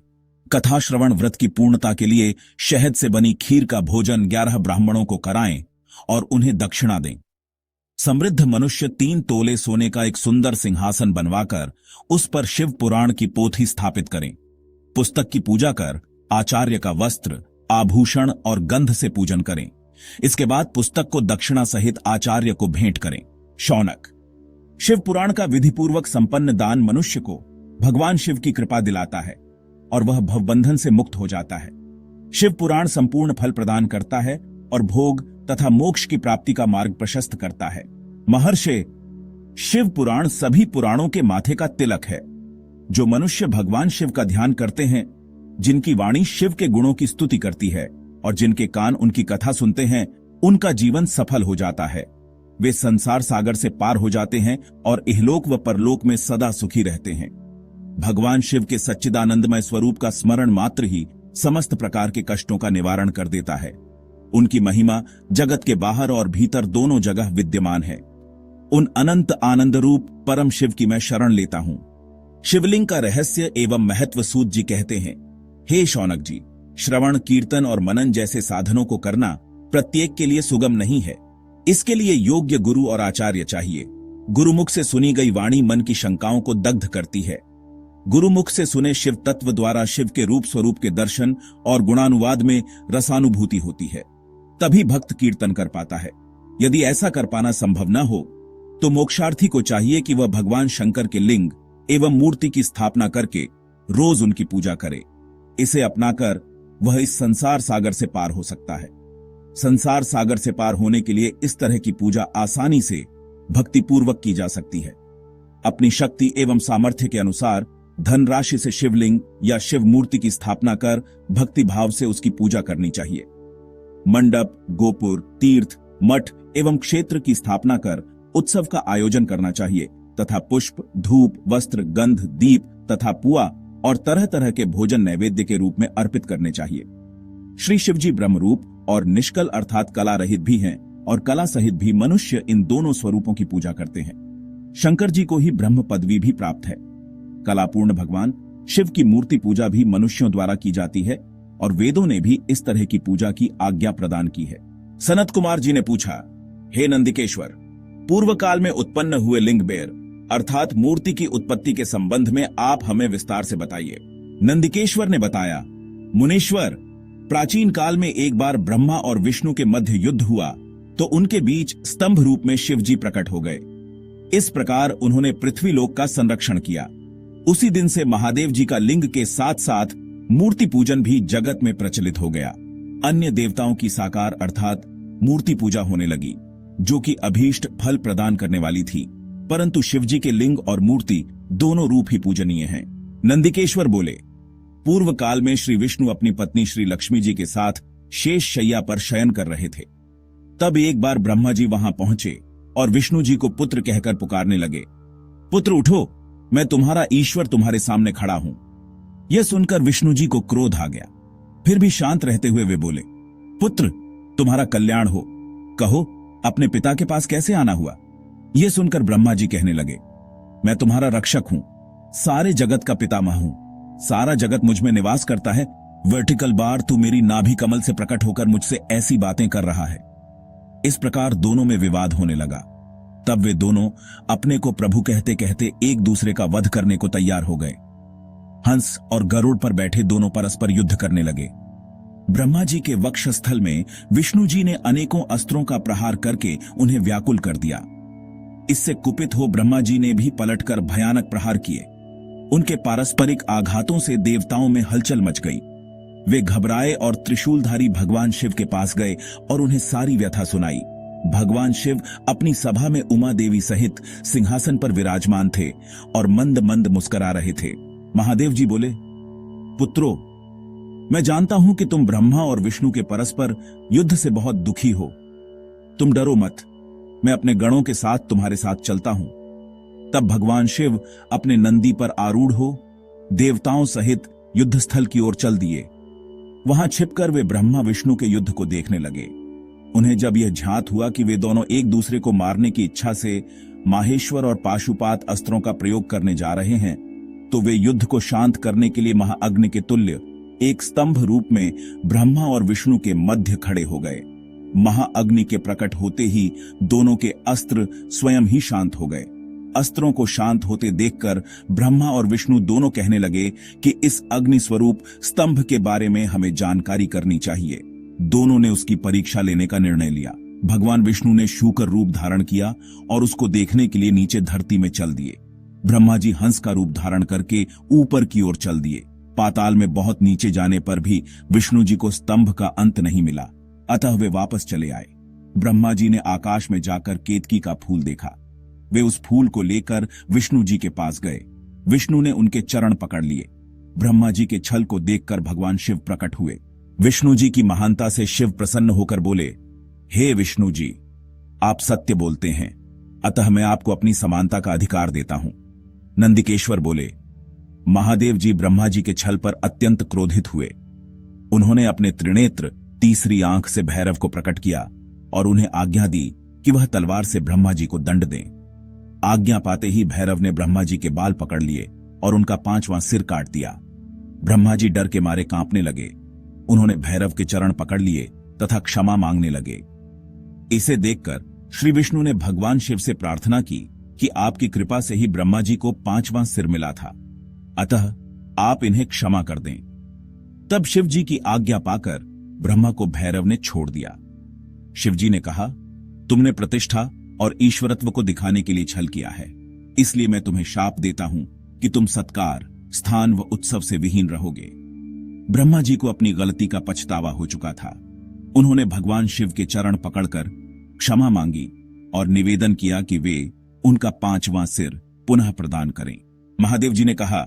कथा श्रवण व्रत की पूर्णता के लिए शहद से बनी खीर का भोजन 11 ब्राह्मणों को कराएं और उन्हें दक्षिणा दें। समृद्ध मनुष्य 3 तोले सोने का एक सुंदर सिंहासन बनवाकर उस पर शिव पुराण की पोथी स्थापित करें। पुस्तक की पूजा कर आचार्य का वस्त्र, आभूषण और गंध से पूजन करें। इसके बाद पुस्तक को दक्षिणा सहित आचार्य को भेंट करें। शौनक, शिव पुराण का विधिपूर्वक संपन्न दान मनुष्य को भगवान शिव की कृपा दिलाता है और वह भवबंधन से मुक्त हो जाता है। शिव पुराण संपूर्ण फल प्रदान करता है और भोग तथा मोक्ष की प्राप्ति का मार्ग प्रशस्त करता है। महर्षि, शिव पुराण सभी पुराणों के माथे का तिलक है। जो मनुष्य भगवान शिव का ध्यान करते हैं, जिनकी वाणी शिव के गुणों की स्तुति करती है और जिनके कान उनकी कथा सुनते हैं, उनका जीवन सफल हो जाता है। वे संसार सागर से पार हो जाते हैं और इहलोक व परलोक में सदा सुखी रहते हैं। भगवान शिव के सच्चिदानंदमय स्वरूप का स्मरण मात्र ही समस्त प्रकार के कष्टों का निवारण कर देता है। उनकी महिमा जगत के बाहर और भीतर दोनों जगह विद्यमान है। उन अनंत आनंद रूप परम शिव की मैं शरण लेता हूं। शिवलिंग का रहस्य एवं महत्व सूत जी कहते हैं, हे शौनक जी, श्रवण, कीर्तन और मनन जैसे साधनों को करना प्रत्येक के लिए सुगम नहीं है। इसके लिए योग्य गुरु और आचार्य चाहिए। गुरुमुख से सुनी गई वाणी मन की शंकाओं को दग्ध करती है। गुरुमुख से सुने शिव तत्व द्वारा शिव के रूप स्वरूप के दर्शन और गुणानुवाद में रसानुभूति होती है। तभी भक्त कीर्तन कर पाता है। यदि ऐसा कर पाना संभव न हो तो मोक्षार्थी को चाहिए कि वह भगवान शंकर के लिंग एवं मूर्ति की स्थापना करके रोज उनकी पूजा करे। इसे अपनाकर वह इस संसार सागर से पार हो सकता है। संसार सागर से पार होने के लिए इस तरह की पूजा आसानी से भक्तिपूर्वक की जा सकती है। अपनी शक्ति एवं सामर्थ्य के अनुसार धनराशि से शिवलिंग या शिव मूर्ति की स्थापना कर भक्ति भाव से उसकी पूजा करनी चाहिए। मंडप, गोपुर, तीर्थ, मठ एवं क्षेत्र की स्थापना कर उत्सव का आयोजन करना चाहिए तथा पुष्प, धूप, वस्त्र, गंध, दीप तथा पुआ और तरह तरह के भोजन नैवेद्य के रूप में अर्पित करने चाहिए। श्री शिवजी ब्रह्मरूप और निष्कल अर्थात कला रहित भी हैं और कला सहित भी मनुष्य इन दोनों स्वरूपों की पूजा करते हैं। शंकर जी को ही ब्रह्म पदवी भी प्राप्त है। कलापूर्ण भगवान शिव की मूर्ति पूजा भी मनुष्यों द्वारा की जाती है और वेदों ने भी इस तरह की पूजा की आज्ञा प्रदान की है। सनत कुमार जी ने पूछा, हे नंदिकेश्वर, पूर्व काल में उत्पन्न हुए लिंग बेर अर्थात मूर्ति की उत्पत्ति के संबंध में आप हमें विस्तार से बताइए। नंदिकेश्वर ने बताया, मुनीश्वर, प्राचीन काल में एक बार ब्रह्मा और विष्णु के मध्य युद्ध हुआ तो उनके बीच स्तंभ रूप में शिव जी प्रकट हो गए। इस प्रकार उन्होंने पृथ्वीलोक का संरक्षण किया। उसी दिन से महादेव जी का लिंग के साथ साथ मूर्ति पूजन भी जगत में प्रचलित हो गया। अन्य देवताओं की साकार अर्थात मूर्ति पूजा होने लगी, जो कि अभीष्ट फल प्रदान करने वाली थी, परंतु शिवजी के लिंग और मूर्ति दोनों रूप ही पूजनीय हैं। नंदिकेश्वर बोले, पूर्व काल में श्री विष्णु अपनी पत्नी श्री लक्ष्मी जी के साथ शेष शैया पर शयन कर रहे थे। तब एक बार ब्रह्मा जी वहां पहुंचे और विष्णु जी को पुत्र कहकर पुकारने लगे, पुत्र उठो, मैं तुम्हारा ईश्वर तुम्हारे सामने खड़ा हूं। यह सुनकर विष्णु जी को क्रोध आ गया। फिर भी शांत रहते हुए वे बोले, पुत्र, तुम्हारा कल्याण हो, कहो अपने पिता के पास कैसे आना हुआ। यह सुनकर ब्रह्मा जी कहने लगे, मैं तुम्हारा रक्षक हूं, सारे जगत का पितामह हूं, सारा जगत मुझ में निवास करता है। वर्टिकल बार तू मेरी नाभि कमल से प्रकट होकर मुझसे ऐसी बातें कर रहा है। इस प्रकार दोनों में विवाद होने लगा। तब वे दोनों अपने को प्रभु कहते कहते एक दूसरे का वध करने को तैयार हो गए। हंस और गरुड़ पर बैठे दोनों परस्पर युद्ध करने लगे। ब्रह्मा जी के वक्षस्थल में विष्णु जी ने अनेकों अस्त्रों का प्रहार करके उन्हें व्याकुल कर दिया। इससे कुपित हो ब्रह्मा जी ने भी पलटकर भयानक प्रहार किए। उनके पारस्परिक आघातों से देवताओं में हलचल मच गई। वे घबराए और त्रिशूलधारी भगवान शिव के पास गए और उन्हें सारी व्यथा सुनाई। भगवान शिव अपनी सभा में उमा देवी सहित सिंहासन पर विराजमान थे और मंद मंद मुस्कुरा रहे थे। महादेव जी बोले, पुत्रो, मैं जानता हूं कि तुम ब्रह्मा और विष्णु के परस्पर युद्ध से बहुत दुखी हो। तुम डरो मत, मैं अपने गणों के साथ तुम्हारे साथ चलता हूं। तब भगवान शिव अपने नंदी पर आरूढ़ हो देवताओं सहित युद्धस्थल की ओर चल दिए। वहां छिपकर वे ब्रह्मा विष्णु के युद्ध को देखने लगे। उन्हें जब यह झांत हुआ कि वे दोनों एक दूसरे को मारने की इच्छा से माहेश्वर और पाशुपात अस्त्रों का प्रयोग करने जा रहे हैं, तो वे युद्ध को शांत करने के लिए महाअग्नि के तुल्य एक स्तंभ रूप में ब्रह्मा और विष्णु के मध्य खड़े हो गए। महाअग्नि के प्रकट होते ही दोनों के अस्त्र स्वयं ही शांत हो गए। अस्त्रों को शांत होते देखकर ब्रह्मा और विष्णु दोनों कहने लगे कि इस अग्नि स्वरूप स्तंभ के बारे में हमें जानकारी करनी चाहिए। दोनों ने उसकी परीक्षा लेने का निर्णय लिया। भगवान विष्णु ने शूकर रूप धारण किया और उसको देखने के लिए नीचे धरती में चल दिए। ब्रह्मा जी हंस का रूप धारण करके ऊपर की ओर चल दिए। पाताल में बहुत नीचे जाने पर भी विष्णु जी को स्तंभ का अंत नहीं मिला, अतः वे वापस चले आए। ब्रह्मा जी ने आकाश में जाकर केतकी का फूल देखा। वे उस फूल को लेकर विष्णु जी के पास गए। विष्णु ने उनके चरण पकड़ लिए। ब्रह्मा जी के छल को देखकर भगवान शिव प्रकट हुए। विष्णु जी की महानता से शिव प्रसन्न होकर बोले, हे विष्णु जी, आप सत्य बोलते हैं, अतः मैं आपको अपनी समानता का अधिकार देता हूं। नंदिकेश्वर बोले, महादेव जी ब्रह्मा जी के छल पर अत्यंत क्रोधित हुए। उन्होंने अपने त्रिनेत्र तीसरी आंख से भैरव को प्रकट किया और उन्हें आज्ञा दी कि वह तलवार से ब्रह्मा जी को दंड दें। आज्ञा पाते ही भैरव ने ब्रह्मा जी के बाल पकड़ लिए और उनका 5वां सिर काट दिया। ब्रह्मा जी डर के मारे कांपने लगे। उन्होंने भैरव के चरण पकड़ लिए तथा क्षमा मांगने लगे। इसे देखकर श्री विष्णु ने भगवान शिव से प्रार्थना की कि आपकी कृपा से ही ब्रह्मा जी को 5वां सिर मिला था, अतः आप इन्हें क्षमा कर दें। तब शिव जी की आज्ञा पाकर ब्रह्मा को भैरव ने छोड़ दिया। शिव जी ने कहा, तुमने प्रतिष्ठा और ईश्वरत्व को दिखाने के लिए छल किया है, इसलिए मैं तुम्हें शाप देता हूं कि तुम सत्कार, स्थान व उत्सव से विहीन रहोगे। ब्रह्मा जी को अपनी गलती का पछतावा हो चुका था। उन्होंने भगवान शिव के चरण पकड़कर क्षमा मांगी और निवेदन किया कि वे उनका 5वां सिर पुनः प्रदान करें। महादेव जी ने कहा,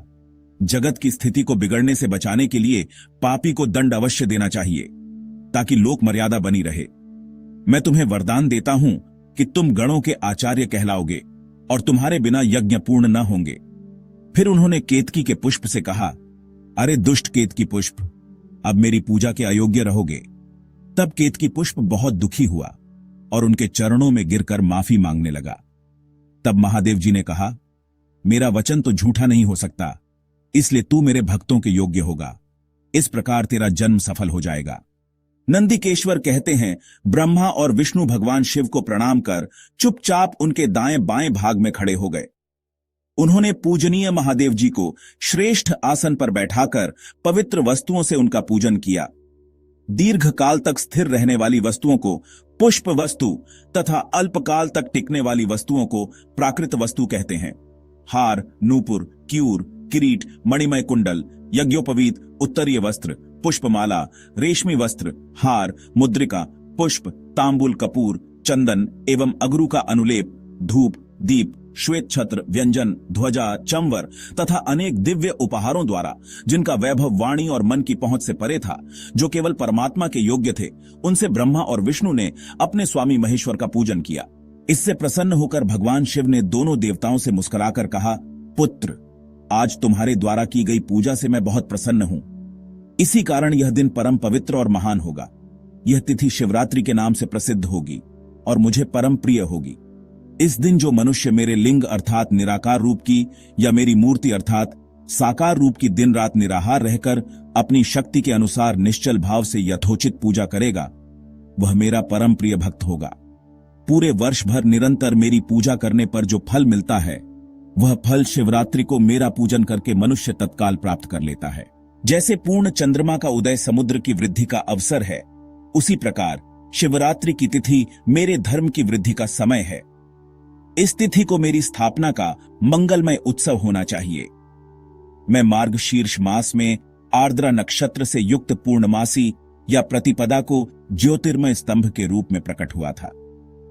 जगत की स्थिति को बिगड़ने से बचाने के लिए पापी को दंड अवश्य देना चाहिए ताकि लोक मर्यादा बनी रहे। मैं तुम्हें वरदान देता हूं कि तुम गणों के आचार्य कहलाओगे और तुम्हारे बिना यज्ञ पूर्ण न होंगे। फिर उन्होंने केतकी के पुष्प से कहा, अरे दुष्ट केतकी पुष्प, अब मेरी पूजा के अयोग्य रहोगे। तब केतकी पुष्प बहुत दुखी हुआ और उनके चरणों में गिरकर माफी मांगने लगा। तब महादेव जी ने कहा, मेरा वचन तो झूठा नहीं हो सकता, इसलिए तू मेरे भक्तों के योग्य होगा। इस प्रकार तेरा जन्म सफल हो जाएगा। नंदिकेश्वर कहते हैं, ब्रह्मा और विष्णु भगवान शिव को प्रणाम कर चुपचाप उनके दाएं बाएं भाग में खड़े हो गए। उन्होंने पूजनीय महादेव जी को श्रेष्ठ आसन पर बैठाकर पवित्र वस्तुओं से उनका पूजन किया। दीर्घ काल तक स्थिर रहने वाली वस्तुओं को पुष्प वस्तु तथा अल्पकाल तक टिकने वाली वस्तुओं को प्राकृत वस्तु कहते हैं। हार, नूपुर, क्यूर, किरीट, मणिमय कुंडल, यज्ञोपवीत, उत्तरीय वस्त्र, पुष्पमाला, रेशमी वस्त्र, हार, मुद्रिका, पुष्प, तांबूल, कपूर, चंदन एवं अगरू का अनुलेप, धूप, दीप, श्वेत छत्र, व्यंजन, ध्वजा, चंवर तथा अनेक दिव्य उपहारों द्वारा, जिनका वैभव वाणी और मन की पहुंच से परे था, जो केवल परमात्मा के योग्य थे, उनसे ब्रह्मा और विष्णु ने अपने स्वामी महेश्वर का पूजन किया। इससे प्रसन्न होकर भगवान शिव ने दोनों देवताओं से मुस्कुराकर कहा, पुत्र, आज तुम्हारे द्वारा की गई पूजा से मैं बहुत प्रसन्न हूं। इसी कारण यह दिन परम पवित्र और महान होगा। यह तिथि शिवरात्रि के नाम से प्रसिद्ध होगी और मुझे परम प्रिय होगी। इस दिन जो मनुष्य मेरे लिंग अर्थात निराकार रूप की या मेरी मूर्ति अर्थात साकार रूप की दिन रात निराहार रहकर अपनी शक्ति के अनुसार निश्चल भाव से यथोचित पूजा करेगा, वह मेरा परम प्रिय भक्त होगा। पूरे वर्ष भर निरंतर मेरी पूजा करने पर जो फल मिलता है, वह फल शिवरात्रि को मेरा पूजन करके मनुष्य तत्काल प्राप्त कर लेता है। जैसे पूर्ण चंद्रमा का उदय समुद्र की वृद्धि का अवसर है, उसी प्रकार शिवरात्रि की तिथि मेरे धर्म की वृद्धि का समय है। इस तिथि को मेरी स्थापना का मंगलमय उत्सव होना चाहिए। मैं मार्गशीर्ष मास में आर्द्रा नक्षत्र से युक्त पूर्णमासी या प्रतिपदा को ज्योतिर्मय स्तंभ के रूप में प्रकट हुआ था।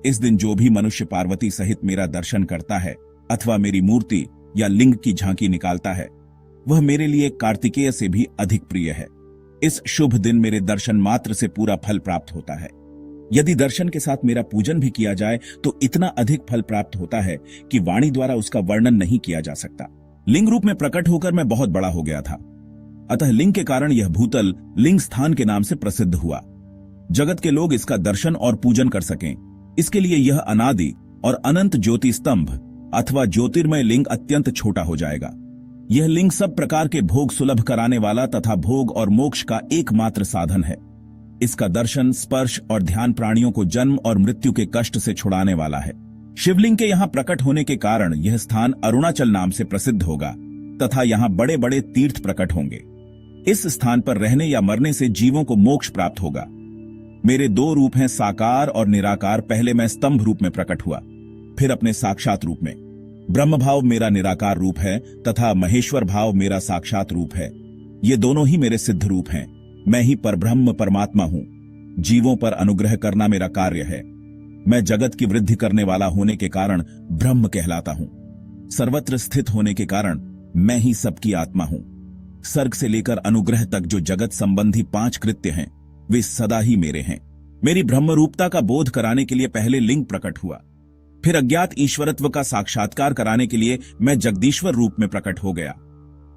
इस दिन जो भी मनुष्य पार्वती सहित मेरा दर्शन करता है अथवा मेरी मूर्ति या लिंग की झांकी निकालता है, वह मेरे लिए कार्तिकेय से भी अधिक प्रिय है। इस शुभ दिन मेरे दर्शन मात्र से पूरा फल प्राप्त होता है। यदि दर्शन के साथ मेरा पूजन भी किया जाए तो इतना अधिक फल प्राप्त होता है कि वाणी द्वारा उसका वर्णन नहीं किया जा सकता। लिंग रूप में प्रकट होकर मैं बहुत बड़ा हो गया था, अतः लिंग के कारण यह भूतल लिंग स्थान के नाम से प्रसिद्ध हुआ। जगत के लोग इसका दर्शन और पूजन कर सकें, इसके लिए यह अनादि और अनंत ज्योति स्तंभ अथवा ज्योतिर्मय लिंग अत्यंत छोटा हो जाएगा। यह लिंग सब प्रकार के भोग सुलभ कराने वाला तथा भोग और मोक्ष का एकमात्र साधन है। इसका दर्शन, स्पर्श और ध्यान प्राणियों को जन्म और मृत्यु के कष्ट से छुड़ाने वाला है। शिवलिंग के यहाँ प्रकट होने के कारण यह स्थान अरुणाचल नाम से प्रसिद्ध होगा तथा यहाँ बड़े बड़े तीर्थ प्रकट होंगे। इस स्थान पर रहने या मरने से जीवों को मोक्ष प्राप्त होगा। मेरे दो रूप हैं, साकार और निराकार। पहले मैं स्तंभ रूप में प्रकट हुआ, फिर अपने साक्षात रूप में। ब्रह्म भाव मेरा निराकार रूप है तथा महेश्वर भाव मेरा साक्षात रूप है। ये दोनों ही मेरे सिद्ध रूप हैं। मैं ही परब्रह्म परमात्मा हूं। जीवों पर अनुग्रह करना मेरा कार्य है। मैं जगत की वृद्धि करने वाला होने के कारण ब्रह्म कहलाता हूं। सर्वत्र स्थित होने के कारण मैं ही सबकी आत्मा हूं। सर्ग से लेकर अनुग्रह तक जो जगत संबंधी 5 कृत्य हैं, वे सदा ही मेरे हैं। मेरी ब्रह्म रूपता का बोध कराने के लिए पहले लिंग प्रकट हुआ, फिर अज्ञात ईश्वरत्व का साक्षात्कार कराने के लिए मैं जगदीश्वर रूप में प्रकट हो गया।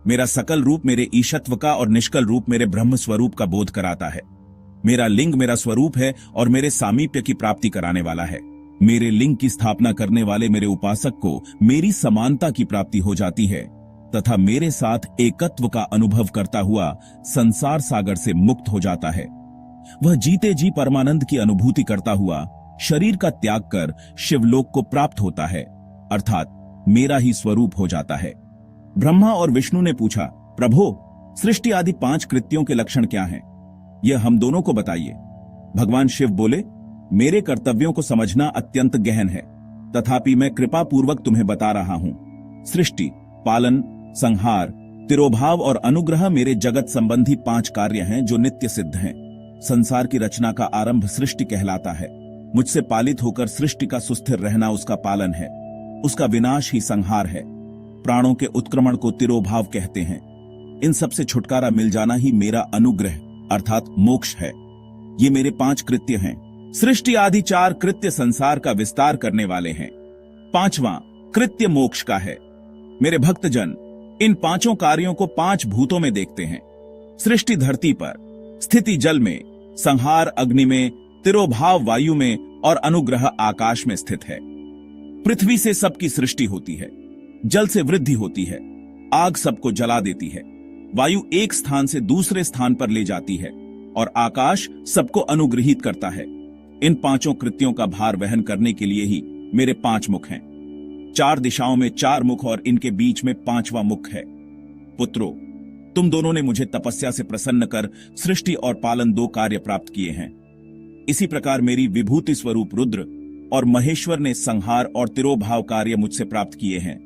मेरा सकल रूप मेरे ईशत्व का और निष्कल रूप मेरे ब्रह्म स्वरूप का बोध कराता है। मेरा लिंग मेरा स्वरूप है और मेरे सामीप्य की प्राप्ति कराने वाला है। मेरे लिंग की स्थापना करने वाले मेरे उपासक को मेरी समानता की प्राप्ति हो जाती है तथा मेरे साथ एकत्व का अनुभव करता हुआ संसार सागर से मुक्त हो जाता है। वह जीते जी परमानंद की अनुभूति करता हुआ शरीर का त्याग कर शिवलोक को प्राप्त होता है, अर्थात मेरा ही स्वरूप हो जाता है। ब्रह्मा और विष्णु ने पूछा, प्रभो, सृष्टि आदि 5 कृत्यों के लक्षण क्या हैं? यह हम दोनों को बताइए। भगवान शिव बोले, मेरे कर्तव्यों को समझना अत्यंत गहन है, तथापि मैं कृपा पूर्वक तुम्हें बता रहा हूं। सृष्टि, पालन, संहार, तिरोभाव और अनुग्रह मेरे जगत संबंधी 5 कार्य हैं जो नित्य सिद्ध हैं। संसार की रचना का आरंभ सृष्टि कहलाता है। मुझसे पालित होकर सृष्टि का सुस्थिर रहना उसका पालन है। उसका विनाश ही संहार है। प्राणों के उत्क्रमण को तिरोभाव कहते हैं। इन सब से छुटकारा मिल जाना ही मेरा अनुग्रह अर्थात मोक्ष है। ये मेरे 5 कृत्य हैं। सृष्टि आदि 4 कृत्य संसार का विस्तार करने वाले हैं। 5वां कृत्य मोक्ष का है। मेरे भक्तजन इन 5 कार्यों को 5 भूतों में देखते हैं। सृष्टि धरती पर, स्थिति जल में, संहार अग्नि में, तिरोभाव वायु में और अनुग्रह आकाश में स्थित है। पृथ्वी से सबकी सृष्टि होती है। जल से वृद्धि होती है, आग सबको जला देती है, वायु एक स्थान से दूसरे स्थान पर ले जाती है और आकाश सबको अनुग्रहित करता है। इन पांचों कृत्यों का भार वहन करने के लिए ही मेरे 5 मुख हैं। 4 दिशाओं में 4 मुख और इनके बीच में 5वां मुख है। पुत्रों, तुम दोनों ने मुझे तपस्या से प्रसन्न कर सृष्टि और पालन 2 कार्य प्राप्त किए हैं। इसी प्रकार मेरी विभूति स्वरूप रुद्र और महेश्वर ने संहार और तिरोभाव कार्य मुझसे प्राप्त किए हैं,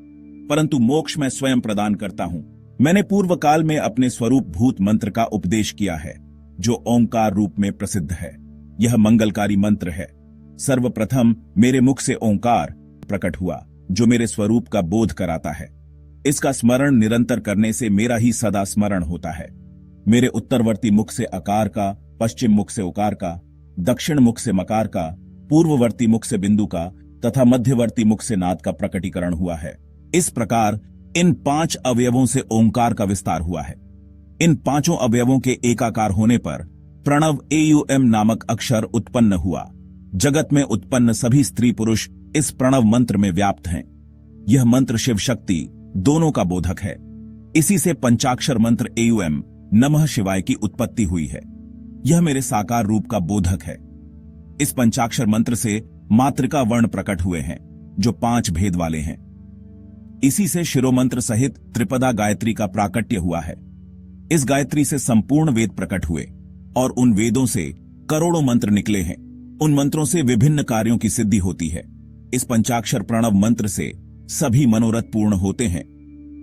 परंतु मोक्ष मैं स्वयं प्रदान करता हूं। मैंने पूर्व काल में अपने स्वरूप भूत मंत्र का उपदेश किया है, जो ओंकार रूप में प्रसिद्ध है। यह मंगलकारी मंत्र है। सर्वप्रथम मेरे मुख से ओंकार प्रकट हुआ, जो मेरे स्वरूप का बोध कराता है। इसका स्मरण निरंतर करने से मेरा ही सदा स्मरण होता है। मेरे उत्तरवर्ती मुख से अकार का, पश्चिम मुख से उकार का, दक्षिण मुख से मकार का, पूर्ववर्ती मुख से बिंदु का तथा मध्यवर्ती मुख से नाद का प्रकटीकरण हुआ है। इस प्रकार इन 5 अवयवों से ओंकार का विस्तार हुआ है। इन 5 अवयवों के एकाकार होने पर प्रणव एयुएम नामक अक्षर उत्पन्न हुआ। जगत में उत्पन्न सभी स्त्री पुरुष इस प्रणव मंत्र में व्याप्त हैं। यह मंत्र शिव शक्ति दोनों का बोधक है। इसी से पंचाक्षर मंत्र एयुएम नमः शिवाय की उत्पत्ति हुई है। यह मेरे साकार रूप का बोधक है। इस पंचाक्षर मंत्र से मातृका वर्ण प्रकट हुए हैं, जो 5 भेद वाले हैं। इसी से शिरोमंत्र सहित त्रिपदा गायत्री का प्राकट्य हुआ है। इस गायत्री से संपूर्ण वेद प्रकट हुए और उन वेदों से करोड़ों मंत्र निकले हैं। उन मंत्रों से विभिन्न कार्यों की सिद्धि होती है। इस पंचाक्षर प्रणव मंत्र से सभी मनोरथ पूर्ण होते हैं।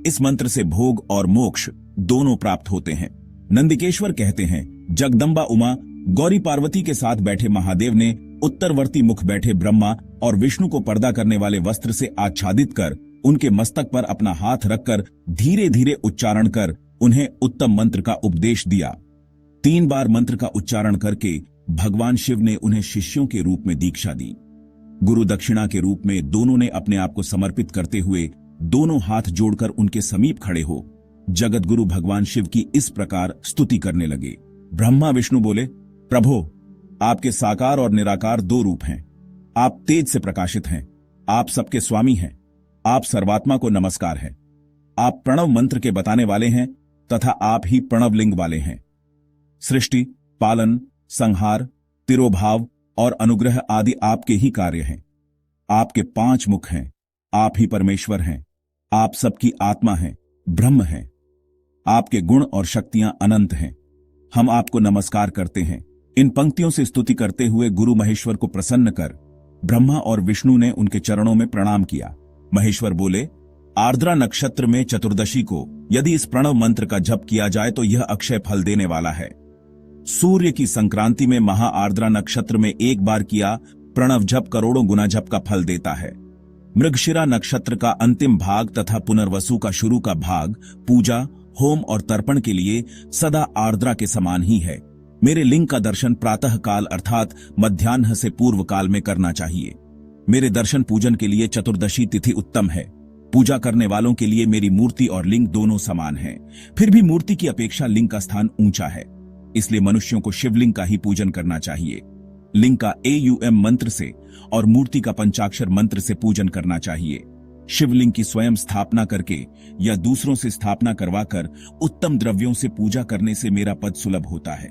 इस मंत्र से भोग और मोक्ष दोनों प्राप्त होते हैं। नंदिकेश्वर कहते हैं, जगदम्बा उमा गौरी पार्वती के साथ बैठे महादेव ने उत्तरवर्ती मुख बैठे ब्रह्मा और विष्णु को पर्दा करने वाले वस्त्र से आच्छादित कर उनके मस्तक पर अपना हाथ रखकर धीरे धीरे उच्चारण कर उन्हें उत्तम मंत्र का उपदेश दिया। 3 बार मंत्र का उच्चारण करके भगवान शिव ने उन्हें शिष्यों के रूप में दीक्षा दी। गुरु दक्षिणा के रूप में दोनों ने अपने आप को समर्पित करते हुए दोनों हाथ जोड़कर उनके समीप खड़े हो जगत गुरु भगवान शिव की इस प्रकार स्तुति करने लगे। ब्रह्मा विष्णु बोले, प्रभो, आपके साकार और निराकार 2 रूप हैं। आप तेज से प्रकाशित हैं, आप सबके स्वामी हैं, आप सर्वात्मा को नमस्कार है। आप प्रणव मंत्र के बताने वाले हैं तथा आप ही प्रणव लिंग वाले हैं। सृष्टि, पालन, संहार, तिरोभाव और अनुग्रह आदि आपके ही कार्य हैं। आपके 5 मुख हैं, आप ही परमेश्वर हैं, आप सबकी आत्मा हैं, ब्रह्म हैं। आपके गुण और शक्तियां अनंत हैं। हम आपको नमस्कार करते हैं। इन पंक्तियों से स्तुति करते हुए गुरु महेश्वर को प्रसन्न कर ब्रह्मा और विष्णु ने उनके चरणों में प्रणाम किया। महेश्वर बोले, आर्द्रा नक्षत्र में चतुर्दशी को यदि इस प्रणव मंत्र का जप किया जाए तो यह अक्षय फल देने वाला है। सूर्य की संक्रांति में महा आर्द्रा नक्षत्र में 1 बार किया प्रणव जप करोड़ों गुना जप का फल देता है। मृगशिरा नक्षत्र का अंतिम भाग तथा पुनर्वसु का शुरू का भाग पूजा, होम और तर्पण के लिए सदा आर्द्रा के समान ही है। मेरे लिंग का दर्शन प्रातः काल अर्थात मध्याह्न से पूर्व काल में करना चाहिए। मेरे दर्शन पूजन के लिए चतुर्दशी तिथि उत्तम है। पूजा करने वालों के लिए मेरी मूर्ति और लिंग दोनों समान हैं। फिर भी मूर्ति की अपेक्षा लिंग का स्थान ऊंचा है, इसलिए मनुष्यों को शिवलिंग का ही पूजन करना चाहिए। लिंग का एयुएम मंत्र से और मूर्ति का पंचाक्षर मंत्र से पूजन करना चाहिए। शिवलिंग की स्वयं स्थापना करके या दूसरों से स्थापना करवाकर उत्तम द्रव्यों से पूजा करने से मेरा पद सुलभ होता है।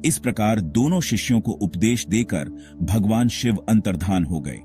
इस प्रकार दोनों शिष्यों को उपदेश देकर भगवान शिव अंतर्धान हो गए।